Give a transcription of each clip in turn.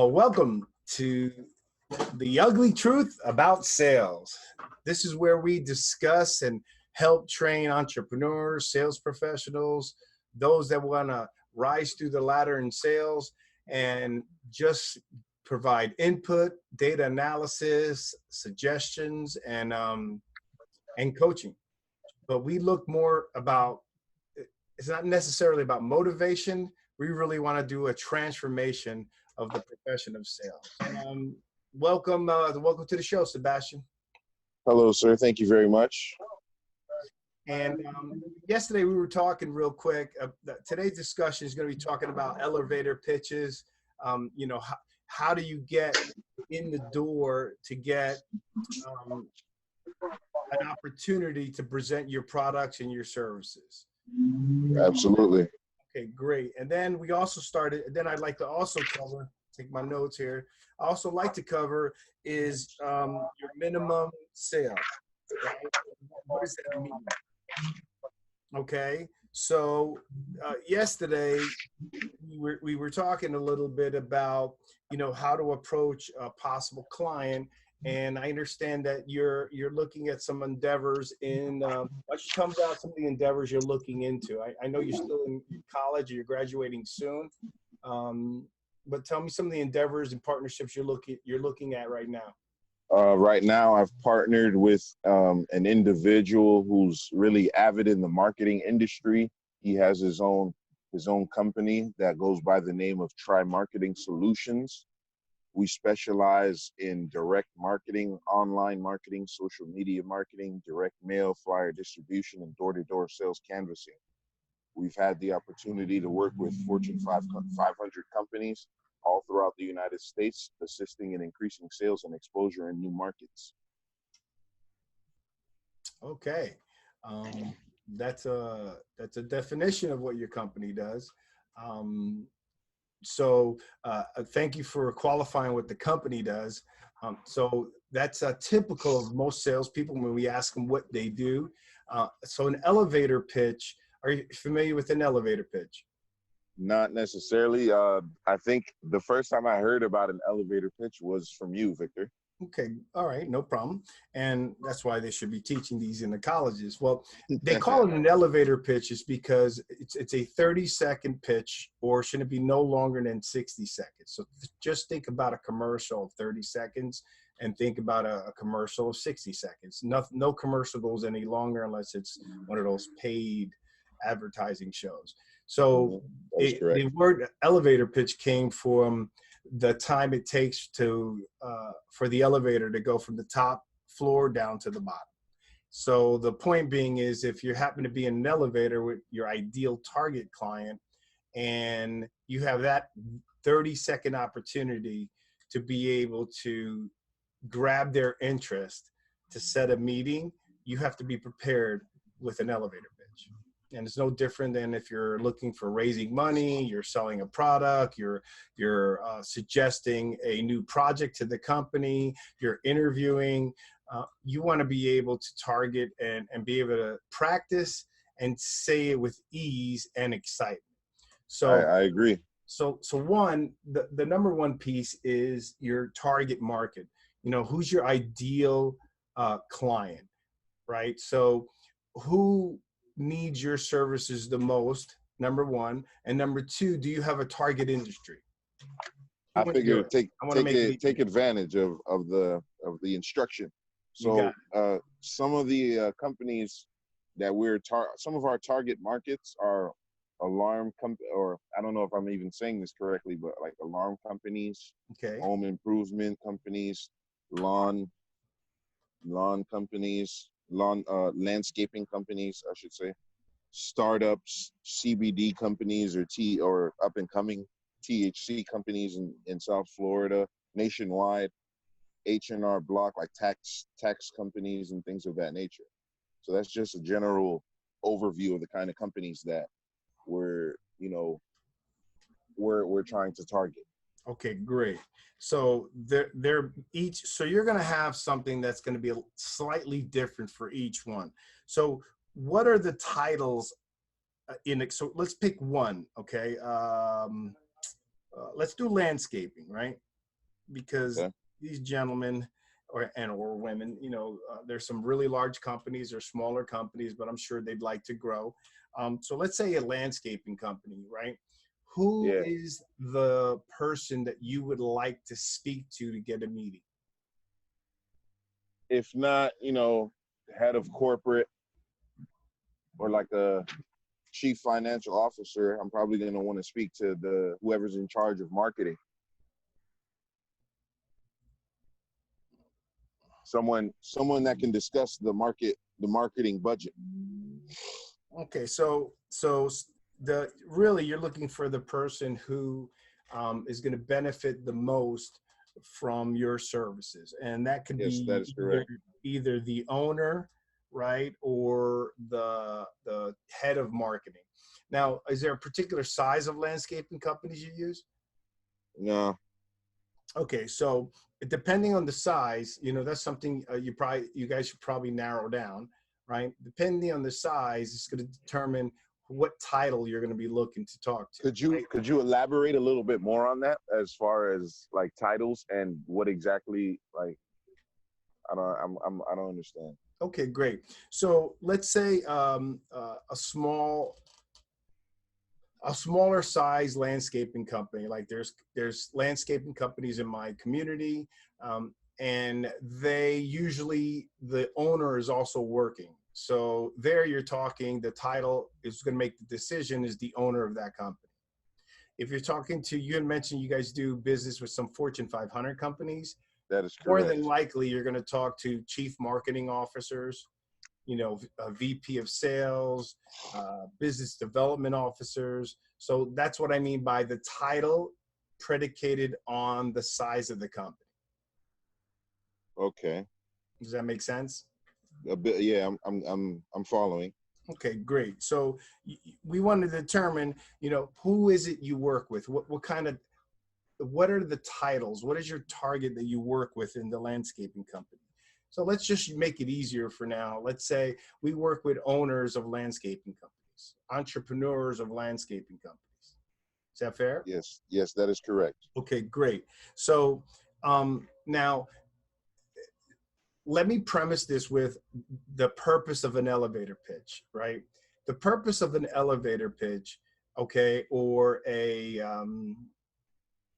Welcome to The Ugly Truth About Sales. This is where we discuss and help train entrepreneurs, sales professionals, those that want to rise through the ladder in sales, and just provide input, data analysis, suggestions, and coaching. But we look more about, it's not necessarily about motivation. We really want to do a transformation of the profession of sales. Welcome to the show, Sebastian. Hello, sir. Thank you very much. And yesterday we were talking real quick. Today's discussion is going to be talking about elevator pitches. How do you get in the door to get an opportunity to present your products and your services? Absolutely. Okay, great. And then we also started, then I'd like to also cover, take my notes here. I also like to cover is your minimum sale. Right? What does that mean? Okay, so yesterday we were talking a little bit about, how to approach a possible client. And I understand that you're looking at some endeavors in, why don't you tell me about some of the endeavors you're looking into? I know you're still in college or you're graduating soon, but tell me some of the endeavors and partnerships you're looking at right now. Right now, I've partnered with an individual who's really avid in the marketing industry. He has his own company that goes by the name of Try Marketing Solutions. We specialize in direct marketing, online marketing, social media marketing, direct mail, flyer distribution, and door-to-door sales canvassing. We've had the opportunity to work with Fortune 500 companies all throughout the United States, assisting in increasing sales and exposure in new markets. Okay, that's a definition of what your company does. So thank you for qualifying what the company does. So that's typical of most salespeople when we ask them what they do. So an elevator pitch, are you familiar with an elevator pitch? Not necessarily. I think the first time I heard about an elevator pitch was from you, Victor. Okay, all right, no problem. And that's why they should be teaching these in the colleges. Well, they call it an elevator pitch is because it's a 30-second pitch, or should it be no longer than 60 seconds? So just think about a commercial of 30 seconds and think about a commercial of 60 seconds. No commercial goes any longer unless it's one of those paid advertising shows. So the word elevator pitch came from the time it takes for the elevator to go from the top floor down to the bottom. So the point being is, if you happen to be in an elevator with your ideal target client and you have that 30-second opportunity to be able to grab their interest to set a meeting, you have to be prepared with an elevator pitch. And it's no different than if you're looking for raising money, you're selling a product, you're suggesting a new project to the company, you're interviewing. You want to be able to target and be able to practice and say it with ease and excitement. So I agree. So one, the number one piece is your target market. Who's your ideal client, right? So who needs your services the most, number one, and number two, do you have a target industry? I figure take advantage of the instruction. So some of the companies that some of our target markets are or I don't know if I'm even saying this correctly, but like alarm companies, okay, home improvement companies, lawn companies, landscaping companies, I should say, startups, CBD companies, or up and coming THC companies in South Florida, nationwide, H&R Block, like tax companies and things of that nature. So that's just a general overview of the kind of companies that we're trying to target. Okay, great. So they're each, so you're going to have something that's going to be slightly different for each one. So what are the titles in it? So let's pick one. Okay. Let's do landscaping, right? because Okay. these gentlemen or women, there's some really large companies or smaller companies, but I'm sure they'd like to grow. So let's say a landscaping company, right? Who Yeah. is the person that you would like to speak to get a meeting? If not, head of corporate or like a chief financial officer, I'm probably going to want to speak to the whoever's in charge of marketing. Someone that can discuss the marketing budget. Okay, so the really you're looking for the person who is going to benefit the most from your services, and that could Yes, that be is either, correct. either the owner, right, or the head of marketing. Now, is there a particular size of landscaping companies you use? No, Okay, so depending on the size, that's something you guys should probably narrow down, right? Depending on the size, it's going to determine what title you're going to be looking to talk to, could you right? could you elaborate a little bit more on that as far as like titles and what exactly like I don't understand. Okay, great. So let's say a smaller size landscaping company, like there's landscaping companies in my community, and they usually, the owner is also working, so there you're talking, the title is going to make the decision is the owner of that company. If you're talking to, you had mentioned you guys do business with some Fortune 500 companies, That is more correct. than likely you're going to talk to chief marketing officers, a VP of sales, business development officers. So that's what I mean by the title predicated on the size of the company. Okay. Does that make sense? A bit, yeah, I'm following. Okay, great. So we want to determine, who is it you work with? What are the titles? What is your target that you work with in the landscaping company? So let's just make it easier for now. Let's say we work with owners of landscaping companies, entrepreneurs of landscaping companies. Is that fair? Yes, that is correct. Okay, great. So now let me premise this with the purpose of an elevator pitch, right? The purpose of an elevator pitch, okay, or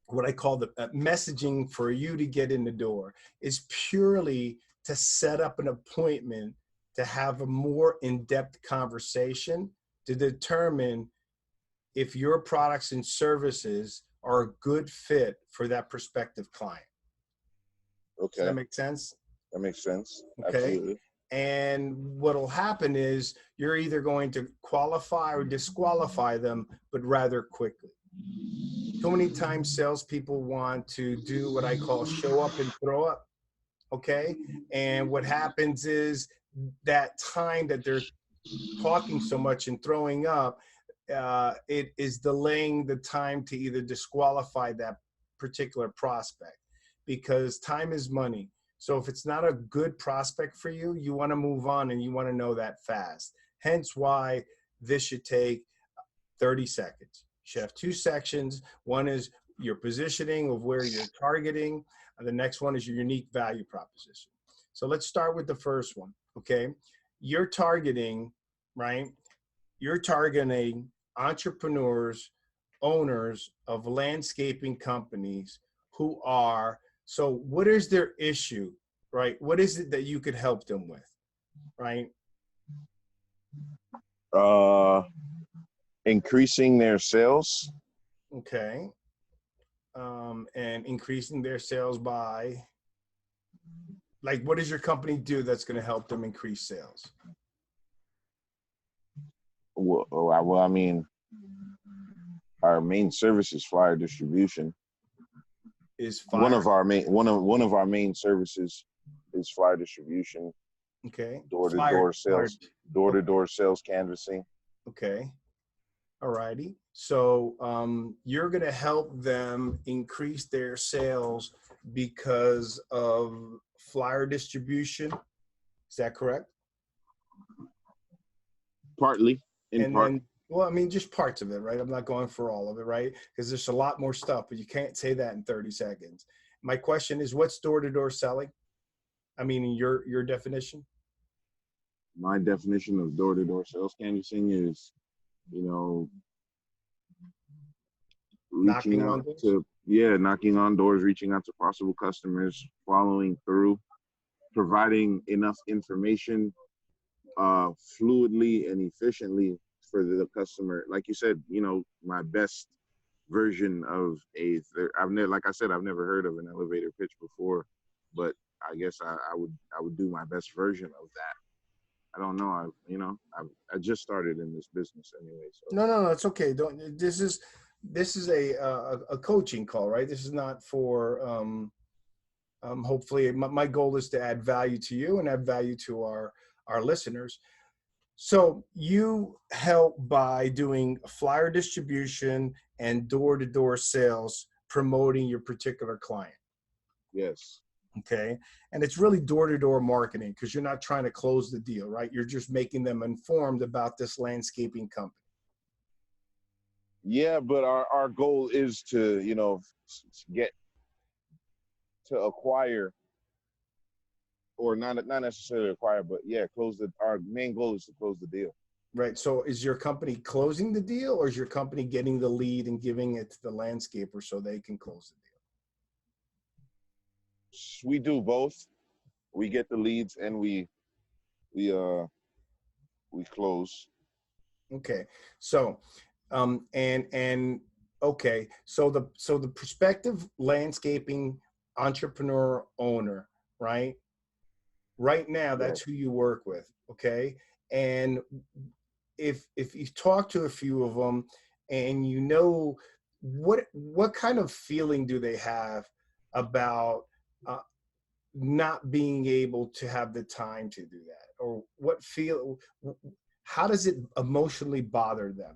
what I call the messaging for you to get in the door is purely to set up an appointment to have a more in-depth conversation to determine if your products and services are a good fit for that prospective client. Does that Okay, make sense? that makes sense. Okay. Absolutely. And what will happen is you're either going to qualify or disqualify them, but rather quickly. Too many times salespeople want to do what I call show up and throw up. Okay. And what happens is that time that they're talking so much and throwing up, it is delaying the time to either disqualify that particular prospect, because time is money. So if it's not a good prospect for you, you want to move on and you want to know that fast. Hence why this should take 30 seconds. You should have two sections. One is your positioning of where you're targeting, and the next one is your unique value proposition. So let's start with the first one, okay? You're targeting, right? You're targeting entrepreneurs, owners of landscaping companies who are, so what is their issue, right? What is it that you could help them with, right? Uh, increasing their sales. Okay. And increasing their sales by, like, what does your company do that's going to help them increase sales? Well, I mean, our main service is flyer distribution. Is One fire. of our main services is flyer distribution, Okay. door to Flyer. door sales, door to door sales canvassing. Okay. All righty. So you're going to help them increase their sales because of flyer distribution. Is that correct? Partly, in And part. then, well, I mean, just parts of it, right? I'm not going for all of it, right? Because there's a lot more stuff, but you can't say that in 30 seconds. my question is, what's door-to-door selling? I mean, in your definition? My definition of door-to-door sales canvassing is, you know, reaching Knocking on out doors? to, yeah, knocking on doors, reaching out to possible customers, following through, providing enough information fluidly and efficiently for the customer. Like you said, you know, my best version of I've never, like I said, I've never heard of an elevator pitch before, but I guess I would do my best version of that. I don't know. I just started in this business anyway, so. No, it's okay. Don't. This is a coaching call, right? This is not for. Hopefully, my goal is to add value to you and add value to our listeners. So you help by doing flyer distribution and door-to-door sales, promoting your particular client. Yes. Okay. And it's really door-to-door marketing because you're not trying to close the deal, right? You're just making them informed about this landscaping company. Yeah, but our goal is to, you know, get to acquire, or not necessarily acquire, but yeah, our main goal is to close the deal. Right. So is your company closing the deal, or is your company getting the lead and giving it to the landscaper so they can close the deal? We do both. We get the leads and we close. Okay. So and okay. So the prospective landscaping entrepreneur owner, right? Right now, Yes. that's who you work with. Okay. And if you talk to a few of them and you know what kind of feeling do they have about uh, not being able to have the time to do that, or how does it emotionally bother them,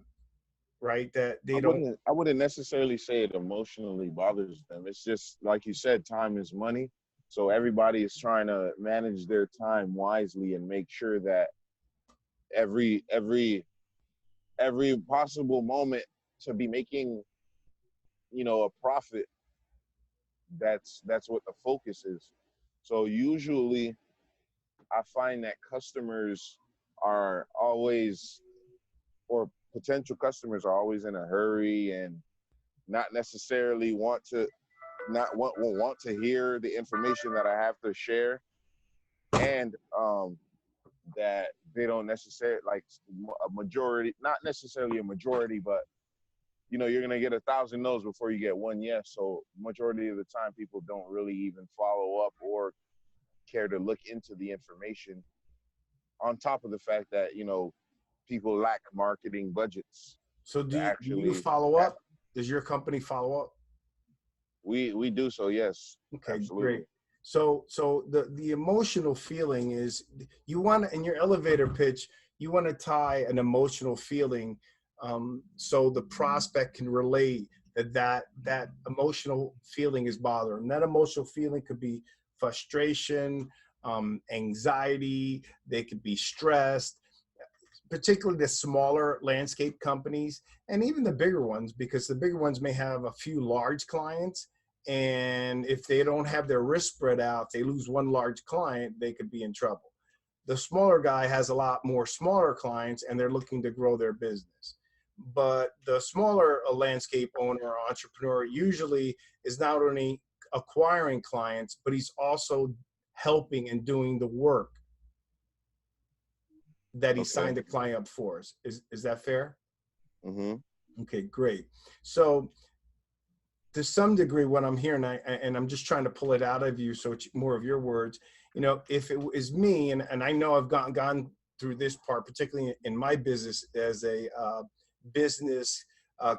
right, that they don't. I wouldn't necessarily say it emotionally bothers them. It's just like you said, time is money. So everybody is trying to manage their time wisely and make sure that every possible moment to be making, you know, a profit, that's what the focus is. So usually I find that customers are always, or potential customers are always in a hurry and not necessarily want to hear the information that I have to share, and that they don't necessarily like a majority, not necessarily a majority, but you know, you're gonna get 1,000 no's before you get one yes. So majority of the time, people don't really even follow up or care to look into the information. On top of the fact that, you know, people lack marketing budgets So to do you actually follow have. up? Does your company follow up? We do so, yes, Okay, absolutely. great. So the emotional feeling is, you want to, in your elevator pitch, you want to tie an emotional feeling, so the prospect can relate that emotional feeling is bothering. That emotional feeling could be frustration, anxiety. They could be stressed, particularly the smaller landscape companies and even the bigger ones, because the bigger ones may have a few large clients. And if they don't have their risk spread out, they lose one large client, they could be in trouble. The smaller guy has a lot more smaller clients and they're looking to grow their business. But the smaller landscape owner or entrepreneur usually is not only acquiring clients, but he's also helping and doing the work that he Okay. signed the client up for. Is that fair? Mm-hmm. Okay, great. So to some degree, what I'm hearing, and I'm just trying to pull it out of you, so it's more of your words. You know, if it is me, and I know I've gone through this part, particularly in my business as a business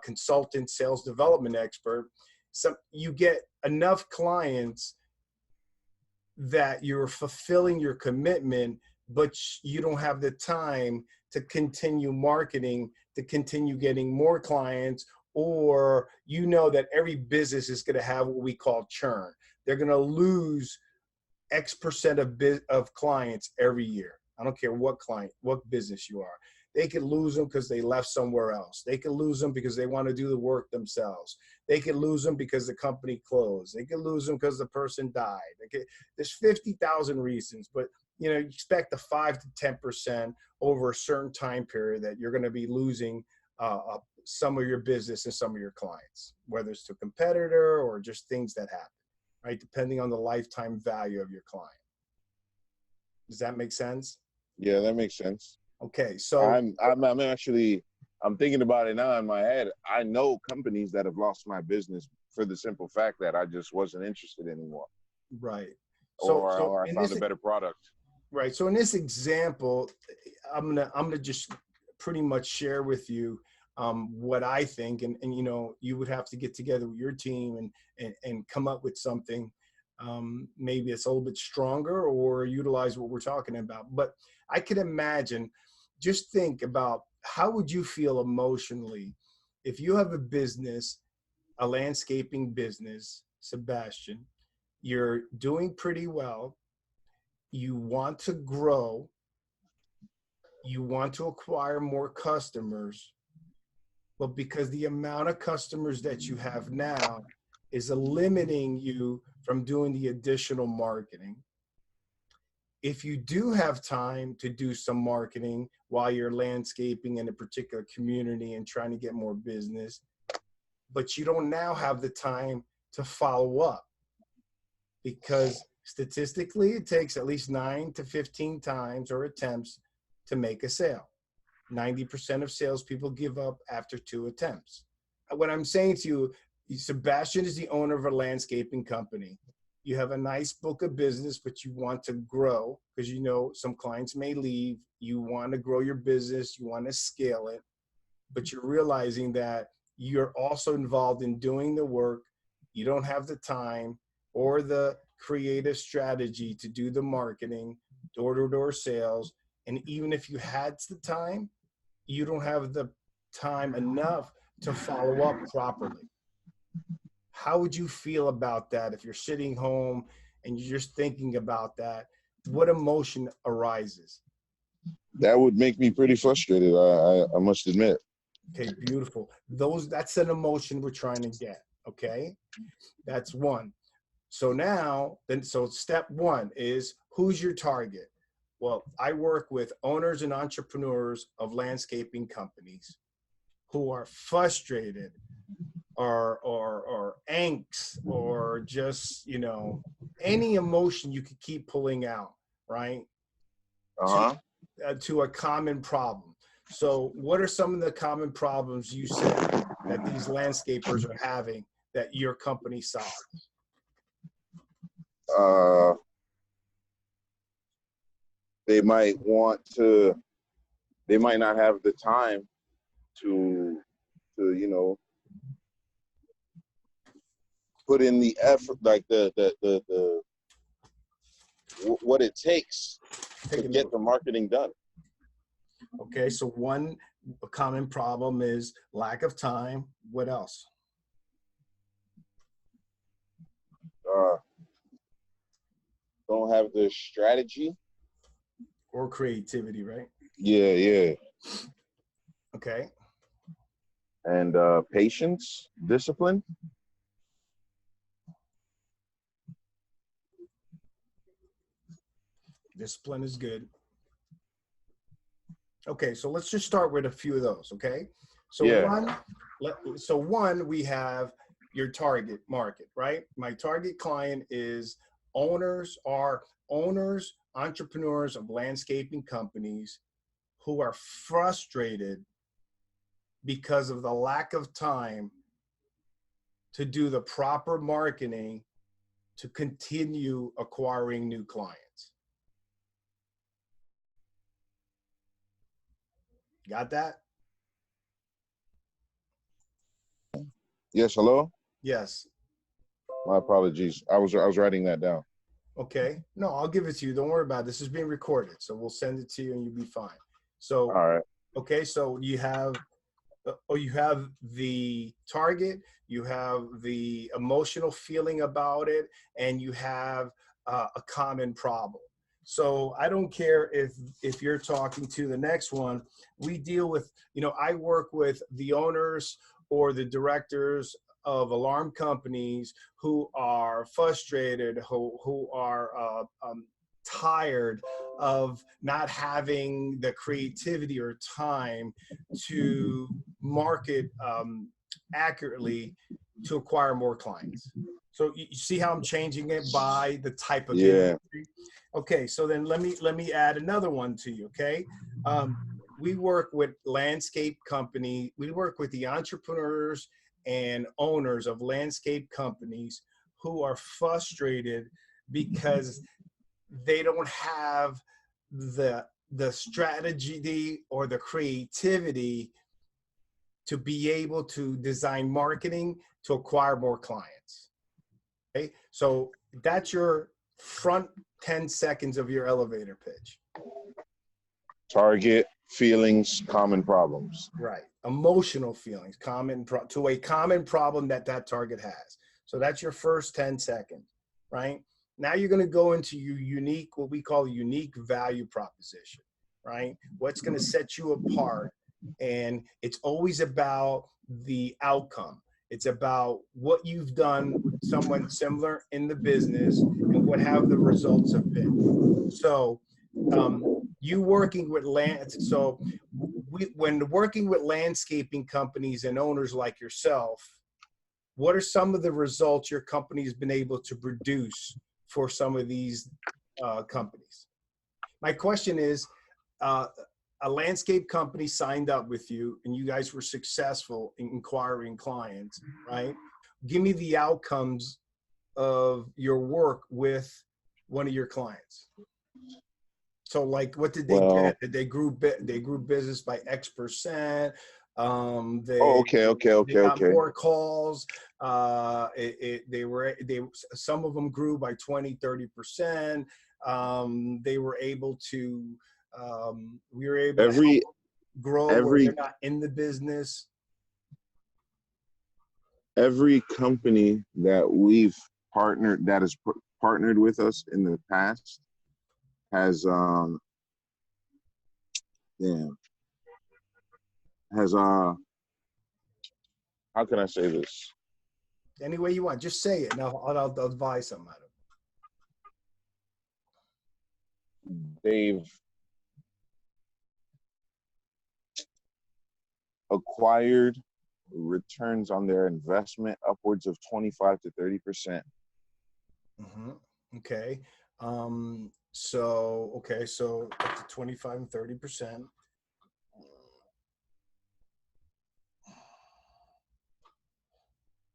consultant, sales development expert. So you get enough clients that you're fulfilling your commitment, but you don't have the time to continue marketing, to continue getting more clients, or you know that every business is going to have what we call churn. They're going to lose X percent of clients every year. I don't care what client, what business you are. They could lose them because they left somewhere else. They could lose them because they want to do the work themselves. They could lose them because the company closed. They could lose them because the person died. There's 50,000 reasons, but you expect the 5 to 10% over a certain time period that you're going to be losing some of your business and some of your clients, whether it's to a competitor or just things that happen, right? Depending on the lifetime value of your client. Does that make sense? Yeah, that makes sense. Okay, so I'm thinking about it now in my head. I know companies that have lost my business for the simple fact that I just wasn't interested anymore. right. Or I found a better product. Right. So in this example, I'm gonna just pretty much share with you what I think, and you would have to get together with your team and come up with something. Maybe it's a little bit stronger or utilize what we're talking about. But I can imagine, just think about how would you feel emotionally if you have a business, a landscaping business, Sebastian, you're doing pretty well, you want to grow, you want to acquire more customers, but because the amount of customers that you have now is limiting you from doing the additional marketing. If you do have time to do some marketing while you're landscaping in a particular community and trying to get more business, but you don't now have the time to follow up, because statistically it takes at least 9 to 15 times or attempts to make a sale. 90% of salespeople give up after 2 attempts. What I'm saying to you, Sebastian is the owner of a landscaping company. You have a nice book of business, but you want to grow because some clients may leave. You want to grow your business, you want to scale it, but you're realizing that you're also involved in doing the work. You don't have the time or the creative strategy to do the marketing, door-to-door sales. And even if you had the time, you don't have the time enough to follow up properly. How would you feel about that if you're sitting home and you're just thinking about that? What emotion arises? That would make me pretty frustrated, I must admit. Okay, beautiful. That's an emotion we're trying to get, okay? That's one. So so step one is, who's your target? Well, I work with owners and entrepreneurs of landscaping companies who are frustrated or angst or just, any emotion you could keep pulling out, right? To a common problem. So what are some of the common problems you say that these landscapers are having that your company solves? They might not have the time to put in the effort, like what it takes to get the marketing done. Okay, so one common problem is lack of time. What else? Don't have the strategy or creativity, right? Yeah. Okay. And patience, discipline. Discipline is good. Okay, so let's just start with a few of those, okay? So one, we have your target market, right? My target client is owners, entrepreneurs of landscaping companies who are frustrated because of the lack of time to do the proper marketing to continue acquiring new clients. Got that? Yes, hello? Yes. My apologies. I was writing that down. Okay. No, I'll give it to you. Don't worry about it. This is being recorded, so we'll send it to you and you'll be fine. So, all right. Okay, so you have the target, you have the emotional feeling about it, and you have a common problem. So I don't care if you're talking to the next one. We deal with, I work with the owners or the directors of alarm companies who are frustrated, who are tired of not having the creativity or time to market accurately to acquire more clients. So you see how I'm changing it by the type of Yeah. industry. Okay, so then let me add another one to you. Okay, we work with landscape company. We work with the entrepreneurs and owners of landscape companies who are frustrated because they don't have the strategy or the creativity to be able to design marketing to acquire more clients. Okay, so that's your front 10 seconds of your elevator pitch. Target, feelings, common problems. Right. Emotional feelings, to a common problem that target has. So that's your first 10 seconds, right? Now you're going to go into your unique, what we call a unique value proposition, right? What's going to set you apart. And it's always about the outcome. It's about what you've done with someone similar in the business and what have the results have been. So you working with when working with landscaping companies and owners like yourself, what are some of the results your company's been able to produce for some of these companies? My question is, a landscape company signed up with you and you guys were successful in acquiring clients, right? Give me the outcomes of your work with one of your clients. So like, what did they get? They grew business by X%. They got more calls. Some of them grew by 20-30%. They were able to, we were able to grow where they're not in the business. Every company that we've partnered, that has partnered with us in the past, has how can I say this? Any way you want, just say it and I'll advise them out of it. They've acquired returns on their investment upwards of 25 to 30%. Mm-hmm. Okay. So up to 25 and 30%.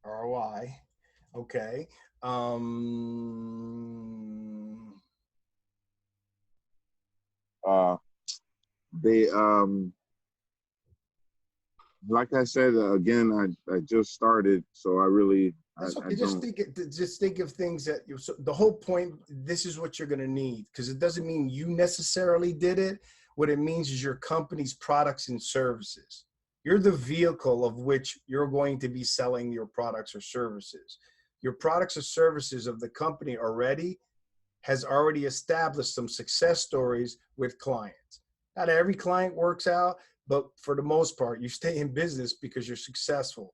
ROI. Okay. They like I said again, I just started, so I really That's okay. I Just think of things that so the whole point. This is what you're going to need, because it doesn't mean you necessarily did it. What it means is your company's products and services. You're the vehicle of which you're going to be selling your products or services. Your products or services of the company has already established some success stories with clients. Not every client works out, but for the most part, you stay in business because you're successful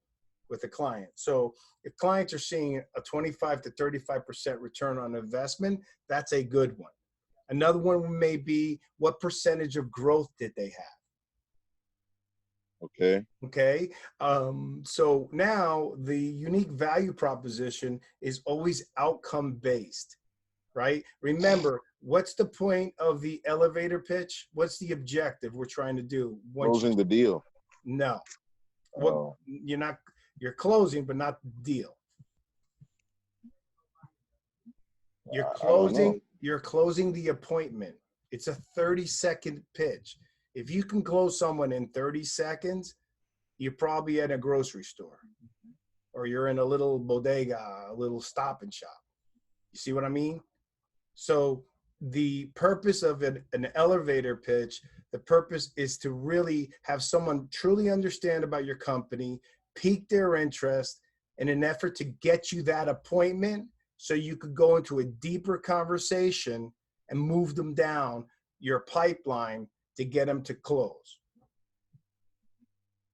with a client. So if clients are seeing a 25 to 35% return on investment, that's a good one. Another one may be, what percentage of growth did they have? Okay. So now the unique value proposition is always outcome based, right? Remember, what's the point of the elevator pitch? What's the objective we're trying to do? Closing the deal. No. Well, you're closing, but not the deal. You're closing the appointment. It's a 30-second pitch. If you can close someone in 30 seconds, you're probably at a grocery store or you're in a little bodega, a little stop and shop. You see what I mean? So the purpose of an elevator pitch, the purpose is to really have someone truly understand about your company, pique their interest in an effort to get you that appointment so you could go into a deeper conversation and move them down your pipeline to get them to close.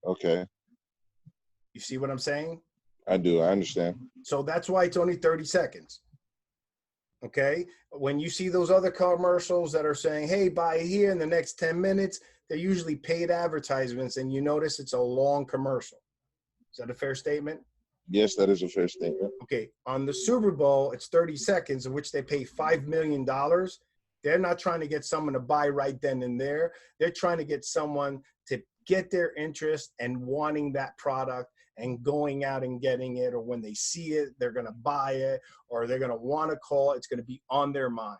Okay. You see what I'm saying? I do. I understand. So that's why it's only 30 seconds. Okay. When you see those other commercials that are saying, hey, buy here in the next 10 minutes, they're usually paid advertisements, and you notice it's a long commercial. Is that a fair statement? Yes, that is a fair statement. Okay. On the Super Bowl, it's 30 seconds in which they pay $5 million. They're not trying to get someone to buy right then and there. They're trying to get someone to get their interest and wanting that product and going out and getting it, or when they see it, they're going to buy it, or they're going to want to call. It's going to be on their mind,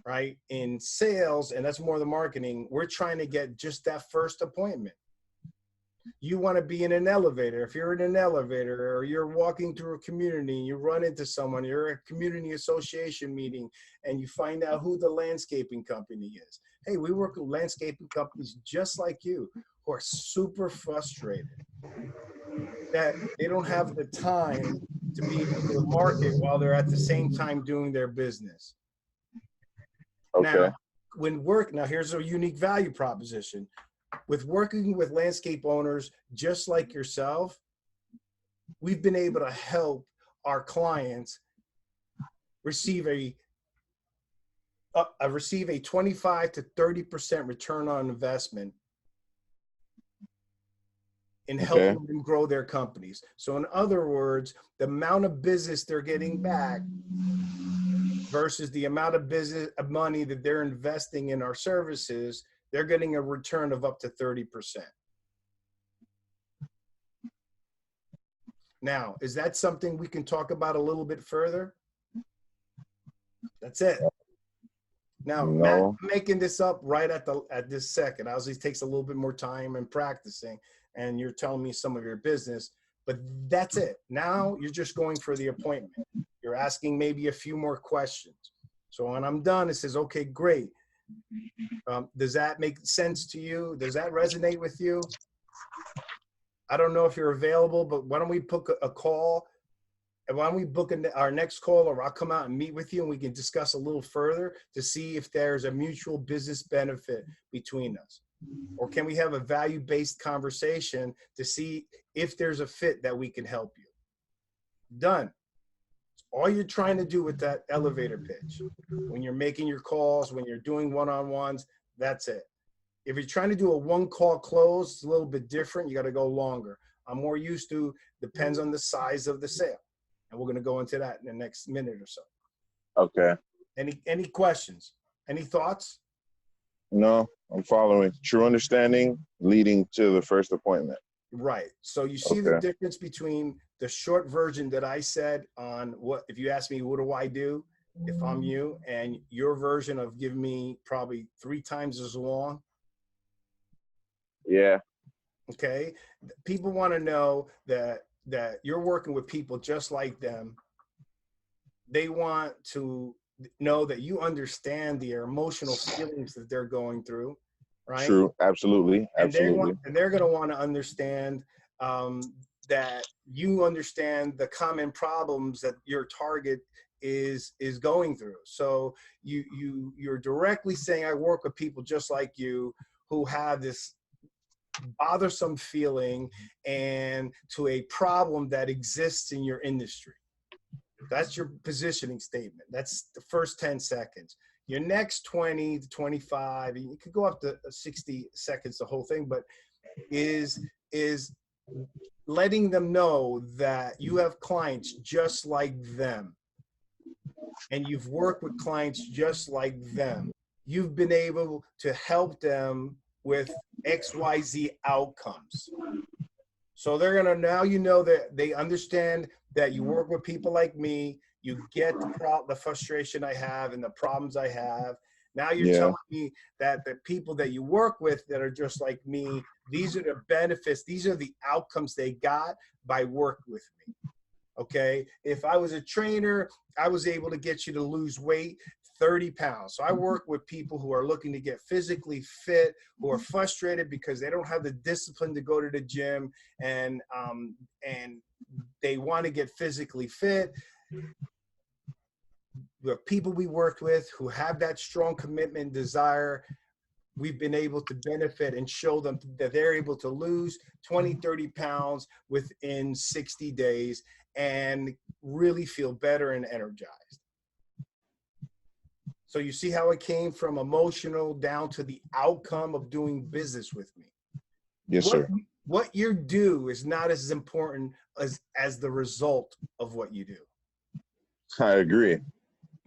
right? In sales, and that's more the marketing, we're trying to get just that first appointment. You want to be in an elevator. If you're in an elevator or you're walking through a community and you run into someone, you're at a community association meeting and you find out who the landscaping company is. Hey, we work with landscaping companies just like you who are super frustrated that they don't have the time to be able to market while they're at the same time doing their business. Okay. Now here's a unique value proposition. With working with landscape owners just like yourself, we've been able to help our clients receive a 25 to 30% return on investment in helping them grow their companies. So in other words, the amount of business they're getting back versus the amount of money that they're investing in our services, they're getting a return of up to 30%. Now, is that something we can talk about a little bit further? That's it. Now, No. Matt, I'm making this up right at this second. Obviously, it takes a little bit more time and practicing, and you're telling me some of your business, but that's it. Now you're just going for the appointment. You're asking maybe a few more questions. So when I'm done, it says, okay, great. Does that make sense to you? Does that resonate with you? I don't know if you're available, but why don't we book a call? And why don't we book our next call, or I'll come out and meet with you and we can discuss a little further to see if there's a mutual business benefit between us. Or can we have a value-based conversation to see if there's a fit that we can help you? Done. All you're trying to do with that elevator pitch, when you're making your calls, when you're doing one-on-ones, that's it. If you're trying to do a one-call close, it's a little bit different. You got to go longer. I'm more used to, depends on the size of the sale. And we're going to go into that in the next minute or so. Okay. Any questions? Any thoughts? No, I'm following. True understanding leading to the first appointment. Right. So you see the difference between the short version that I said on what, if you ask me, what do I do if I'm you, and your version of give me probably 3 times as long. Yeah. Okay. People want to know that you're working with people just like them. They want to know that you understand their emotional feelings that they're going through. Right. True. Absolutely. Absolutely. And they're going to want to understand that you understand the common problems that your target is going through. So you're directly saying, I work with people just like you who have this bothersome feeling and to a problem that exists in your industry. That's your positioning statement. That's the first 10 seconds. Your next 20 to 25, you could go up to 60 seconds, the whole thing, but is letting them know that you have clients just like them. And you've worked with clients just like them. You've been able to help them with XYZ outcomes. So they're going to, now you know that they understand that you work with people like me. You get the frustration I have and the problems I have. Now you're telling me that the people that you work with that are just like me, these are the benefits, these are the outcomes they got by working with me. Okay. If I was a trainer, I was able to get you to lose weight 30 pounds. So I work with people who are looking to get physically fit, who are frustrated because they don't have the discipline to go to the gym, and they want to get physically fit. the people we worked with who have that strong commitment and desire, we've been able to benefit and show them that they're able to lose 20, 30 pounds within 60 days and really feel better and energized. So you see how it came from emotional down to the outcome of doing business with me. Yes, sir. What you do is not as important as the result of what you do. I agree.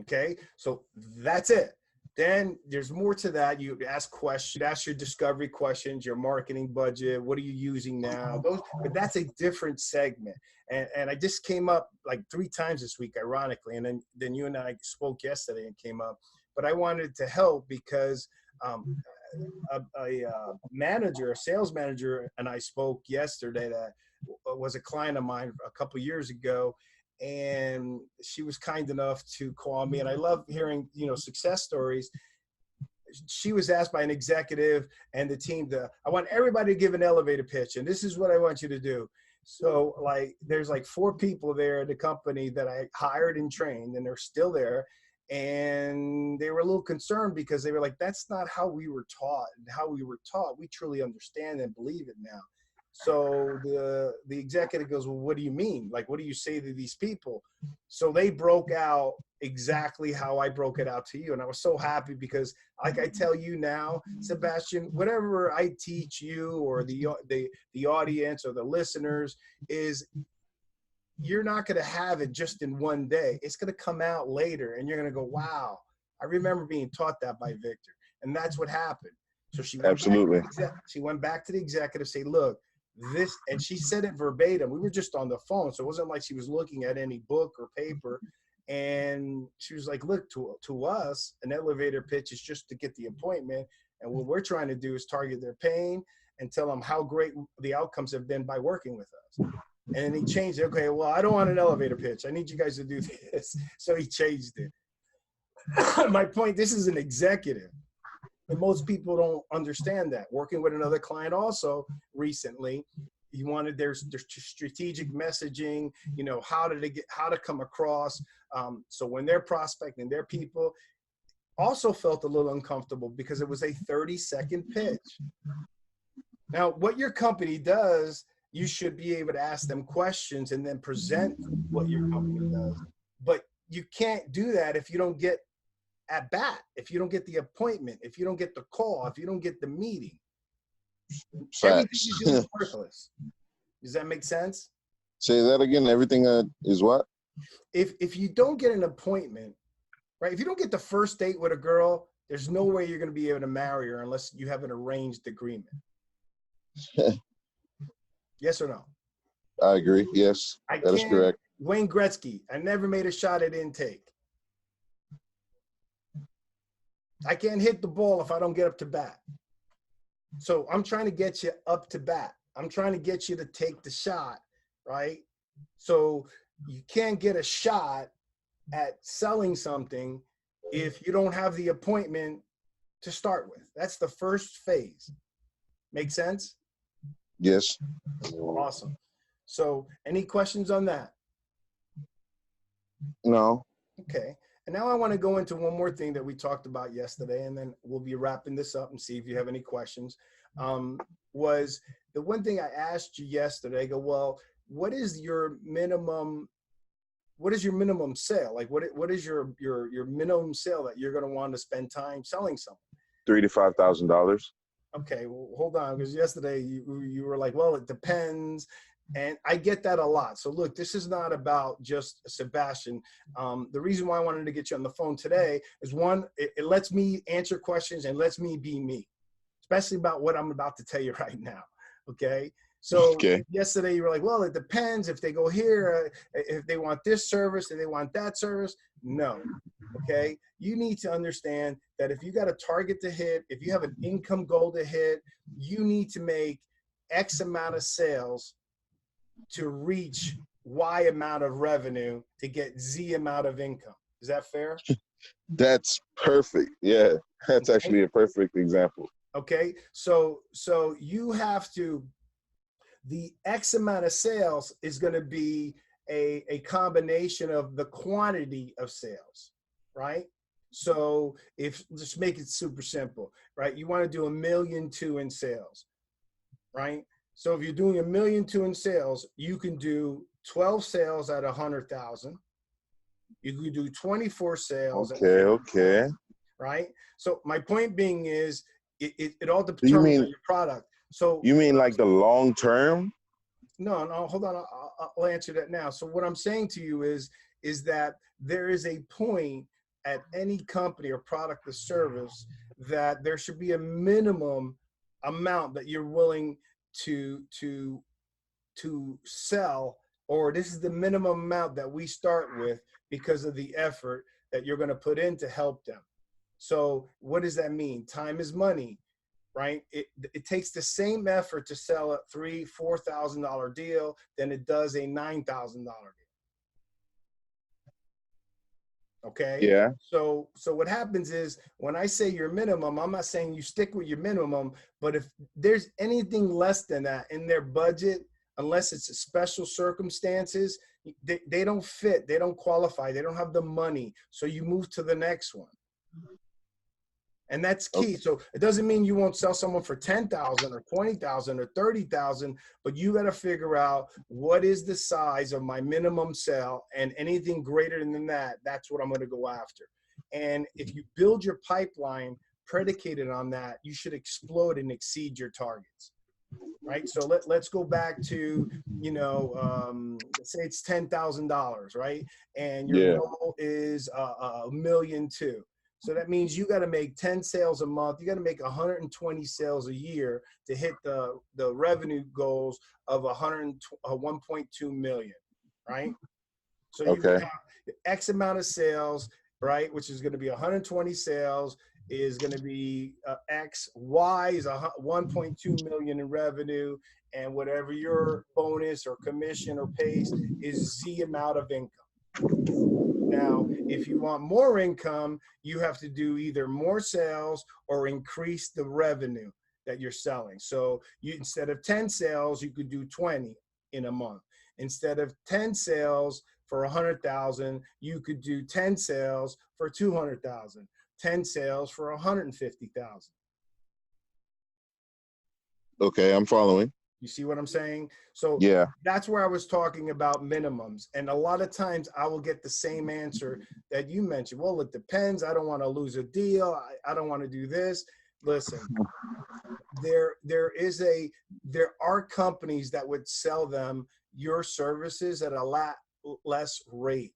Okay, so that's it. Then there's more to that. You ask questions, ask your discovery questions, your marketing budget, what are you using now? Those, but that's a different segment. And I just came up like 3 times this week, ironically, and then you and I spoke yesterday and came up. But I wanted to help because a manager, a sales manager, and I spoke yesterday that was a client of mine a couple years ago, and she was kind enough to call me. And I love hearing, you know, success stories. She was asked by an executive and the team I want everybody to give an elevator pitch, and this is what I want you to do. So like, there's like 4 people there at the company that I hired and trained, and they're still there. And they were a little concerned because they were like, that's not how we were taught. And how we were taught, we truly understand and believe it now. So the executive goes, well, what do you mean? Like, what do you say to these people? So they broke out exactly how I broke it out to you. And I was so happy because, like I tell you now, Sebastian, whatever I teach you or the audience or the listeners is, you're not going to have it just in one day. It's going to come out later and you're going to go, wow, I remember being taught that by Victor. And that's what happened. So she went Absolutely. she went back to the executive, say, look, this, and she said it verbatim. We were just on the phone. So it wasn't like she was looking at any book or paper. And she was like, look, to us, an elevator pitch is just to get the appointment. And what we're trying to do is target their pain and tell them how great the outcomes have been by working with us. And then he changed it. Okay, well, I don't want an elevator pitch. I need you guys to do this. So he changed it. My point, this is an executive. And most people don't understand that. Working with another client also recently, he wanted their strategic messaging, you know, how to come across. So when they're prospecting, their people also felt a little uncomfortable because it was a 30-second pitch. Now, what your company does, you should be able to ask them questions and then present what your company does. But you can't do that if you don't get at bat, if you don't get the appointment, if you don't get the call, if you don't get the meeting. Facts. Everything you do is worthless. Does that make sense? Say that again. Everything is what? If you don't get an appointment, right? If you don't get the first date with a girl, there's no way you're going to be able to marry her unless you have an arranged agreement. Yes or no? I agree. Yes, that is correct. Wayne Gretzky, I never made a shot I didn't take. I can't hit the ball if I don't get up to bat. So I'm trying to get you up to bat. I'm trying to get you to take the shot, right? So you can't get a shot at selling something if you don't have the appointment to start with. That's the first phase. Make sense? Yes. Awesome. So any questions on that? No. Okay. And now I want to go into one more thing that we talked about yesterday, and then we'll be wrapping this up and see if you have any questions. Was the one thing I asked you yesterday, I go, well, what is your minimum sale? Like what is your minimum sale that you're going to want to spend time selling something? $3,000 to $5,000. Okay, well, hold on, because yesterday you were like, well, it depends. And I get that a lot. So look, this is not about just Sebastian. The reason why I wanted to get you on the phone today is one, it lets me answer questions and lets me be me, especially about what I'm about to tell you right now. Okay. So yesterday you were like, well, it depends if they go here, if they want this service, if they want that service. No. Okay. You need to understand that if you got a target to hit, if you have an income goal to hit, you need to make X amount of sales to reach Y amount of revenue to get Z amount of income. Is that fair? That's perfect. Yeah, that's actually a perfect example. Okay, so you have to, the X amount of sales is going to be a combination of the quantity of sales, right? So if, just make it super simple, right? You want to do 1.2 million in sales, right? So if you're doing 1.2 million in sales, you can do 12 sales at 100,000. You could do 24 sales at Okay, 50,000, okay. right? So my point being is, it all Do you determines on mean your product. So like the long term? no, hold on. I'll answer that now. So what I'm saying to you is that there is a point at any company or product or service that there should be a minimum amount that you're willing to sell, or this is the minimum amount that we start with because of the effort that you're going to put in to help them. So what does that mean? Time is money, right? It takes the same effort to sell a $3,000-4,000 deal than it does a $9,000 deal. Okay. Yeah. So what happens is, when I say your minimum, I'm not saying you stick with your minimum, but if there's anything less than that in their budget, unless it's special circumstances, they don't fit, they don't qualify, they don't have the money. So you move to the next one. And that's key. Okay. So it doesn't mean you won't sell someone for 10,000 or 20,000 or 30,000, but you got to figure out what is the size of my minimum sale, and anything greater than that, that's what I'm going to go after. And if you build your pipeline predicated on that, you should explode and exceed your targets. Right. So let's go back to, let's say it's $10,000, right? And your Yeah. goal is 1.2 million. So that means you got to make 10 sales a month. You got to make 120 sales a year to hit the revenue goals of 1.2 million, right? So you Okay. have X amount of sales, right? Which is going to be 120 sales, is going to be X. Y is 1.2 million in revenue, and whatever your bonus or commission or pays is Z amount of income. Now, if you want more income, you have to do either more sales or increase the revenue that you're selling. So you, instead of 10 sales, you could do 20 in a month. Instead of 10 sales for 100,000, you could do 10 sales for 200,000, 10 sales for 150,000. Okay, I'm following. You see what I'm saying? So Yeah. that's where I was talking about minimums. And a lot of times I will get the same answer that you mentioned. Well, it depends. I don't want to lose a deal. I don't want to do this. Listen, there are companies that would sell them your services at a lot less rate,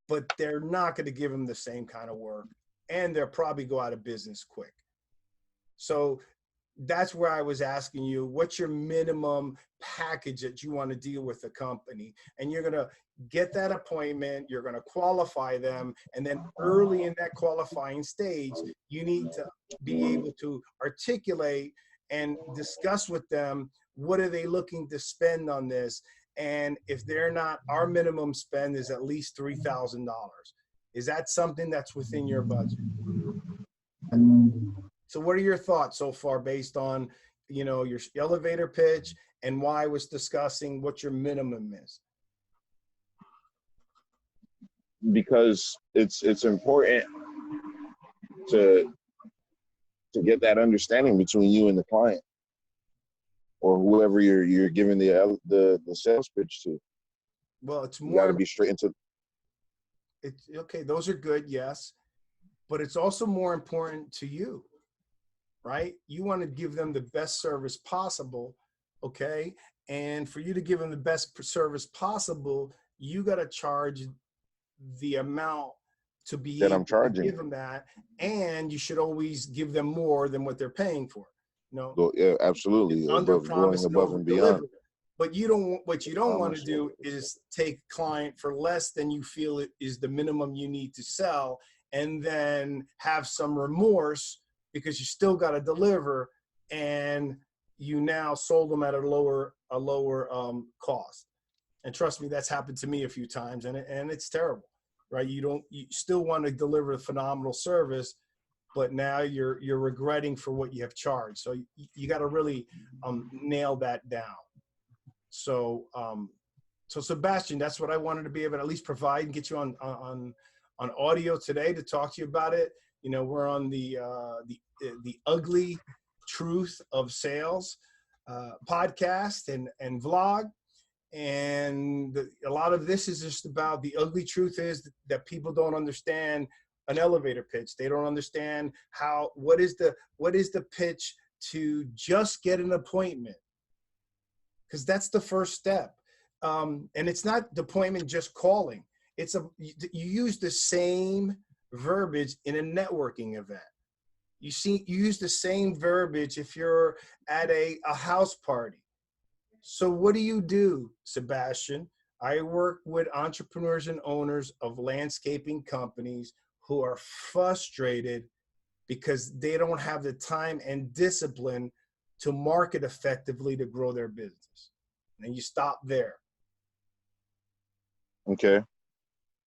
but they're not going to give them the same kind of work, and they'll probably go out of business quick. So that's where I was asking you, what's your minimum package that you want to deal with the company? And you're going to get that appointment, you're going to qualify them. And then early in that qualifying stage, you need to be able to articulate and discuss with them, what are they looking to spend on this? And if they're not, our minimum spend is at least $3,000. Is that something that's within your budget? So what are your thoughts so far based on, your elevator pitch and why I was discussing what your minimum is? Because it's important to get that understanding between you and the client, or whoever you're giving the sales pitch to. Well, it's You got to more, be straight into. it's okay. Those are good. Yes. But it's also more important to you, right? You want to give them the best service possible. Okay. And for you to give them the best service possible, you got to charge the amount to be That I'm able to charging. give them that. And you should always give them more than what they're paying for. Yeah, absolutely. Under Going promise and above over and deliver. beyond. But what you don't want to do is take client for less than you feel it is the minimum you need to sell, and then have some remorse because you still got to deliver, and you now sold them at a lower cost. And trust me, that's happened to me a few times, and it's terrible, right? You still want to deliver a phenomenal service, but now you're regretting for what you have charged. So you got to really nail that down. So so Sebastian, that's what I wanted to be able to at least provide and get you on on audio today to talk to you about it. You know, we're on the Ugly Truth of Sales podcast and vlog. And a lot of this is just about the ugly truth is that people don't understand an elevator pitch. They don't understand what is the pitch to just get an appointment, because that's the first step. And it's not the appointment just calling. You use the same verbiage in a networking event. You use the same verbiage if you're at a house party. So what do you do, Sebastian? I work with entrepreneurs and owners of landscaping companies who are frustrated because they don't have the time and discipline to market effectively to grow their business. And you stop there. Okay.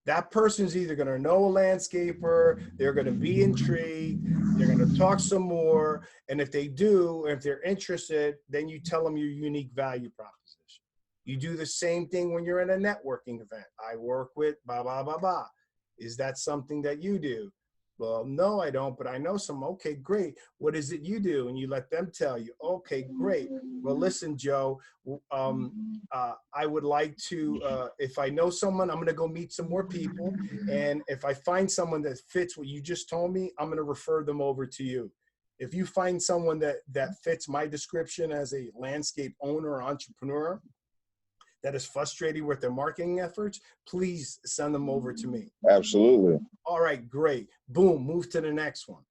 That person's either going to know a landscaper, they're going to be intrigued, they're going to talk some more. And if they do, if they're interested, then you tell them your unique value proposition. You do the same thing when you're in a networking event. I work with blah, blah, blah, blah. Is that something that you do? Well, no, I don't, but I know some. Okay, great. What is it you do? And you let them tell you. Okay, great. Well, listen, Joe, I would like to, if I know someone, I'm going to go meet some more people. And if I find someone that fits what you just told me, I'm going to refer them over to you. If you find someone that fits my description as a landscape owner or entrepreneur that is frustrated with their marketing efforts, please send them over to me. Absolutely. All right, great. Boom, move to the next one.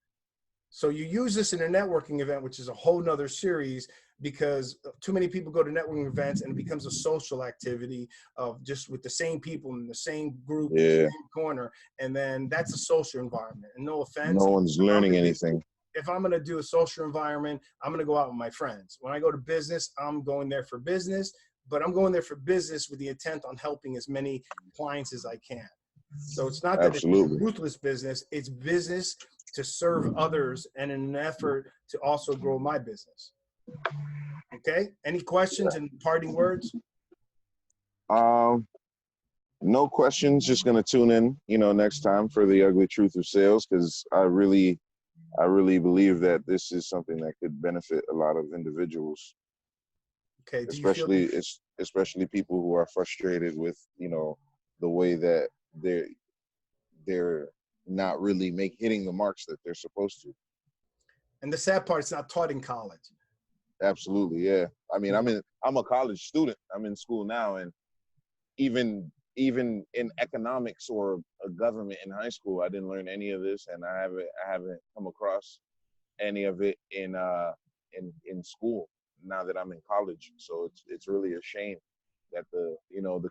So you use this in a networking event, which is a whole nother series, because too many people go to networking events and it becomes a social activity of just with the same people in the same group, in the same corner. And then that's a social environment. And no offense. No one's learning anything. If I'm going to do a social environment, I'm going to go out with my friends. When I go to business, I'm going there for business, but I'm going there for business with the intent on helping as many clients as I can. So it's not that it's ruthless business, it's business to serve others and in an effort to also grow my business. Okay. Any questions and parting words? No questions. Just going to tune in, next time for the Ugly Truth of Sales, because I really believe that this is something that could benefit a lot of individuals. Okay. Especially people who are frustrated with, the way that they're not really hitting the marks that they're supposed to. And the sad part, it's not taught in college. Absolutely, yeah. I mean, I'm a college student. I'm in school now, and even in economics or a government in high school, I didn't learn any of this, and I haven't come across any of it in school now that I'm in college. So it's really a shame that the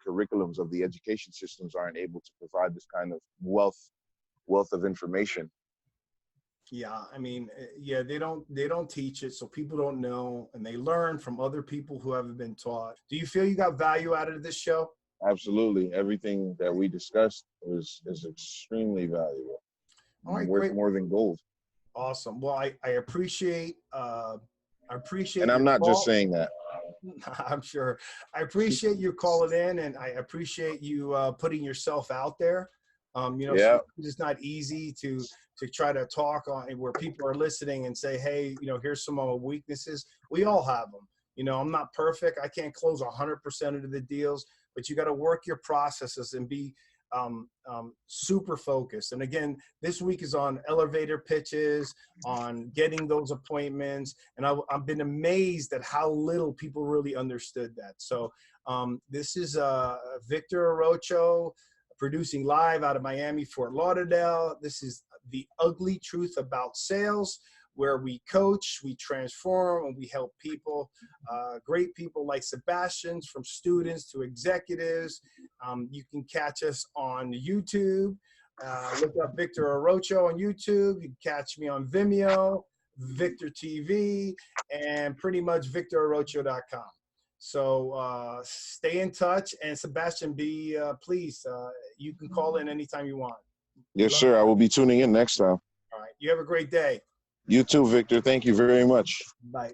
curriculums of the education systems aren't able to provide this kind of wealth of information. Yeah, I mean, yeah, they don't teach it, so people don't know, and they learn from other people who haven't been taught. Do you feel you got value out of this show? Absolutely. Everything that we discussed is extremely valuable. All right, worth more than gold. Awesome. Well, I appreciate and I'm not just saying that. I'm sure. I appreciate you calling in, and I appreciate you putting yourself out there. It's not easy to try to talk on where people are listening and say, hey, here's some of my weaknesses. We all have them. I'm not perfect. I can't close 100% of the deals, but you got to work your processes and be super focused. And again, this week is on elevator pitches, on getting those appointments. And I've been amazed at how little people really understood that. So this is Victor Arocho, producing live out of Miami, Fort Lauderdale. This is The Ugly Truth About Sales, where we coach, we transform, and we help people, great people like Sebastian, from students to executives. You can catch us on YouTube. Look up Victor Arocho on YouTube. You can catch me on Vimeo, Victor TV, and pretty much victorarocho.com. So stay in touch, and Sebastian, please, you can call in anytime you want. Yes, sir. I will be tuning in next time. All right. You have a great day. You too, Victor. Thank you very much. Bye.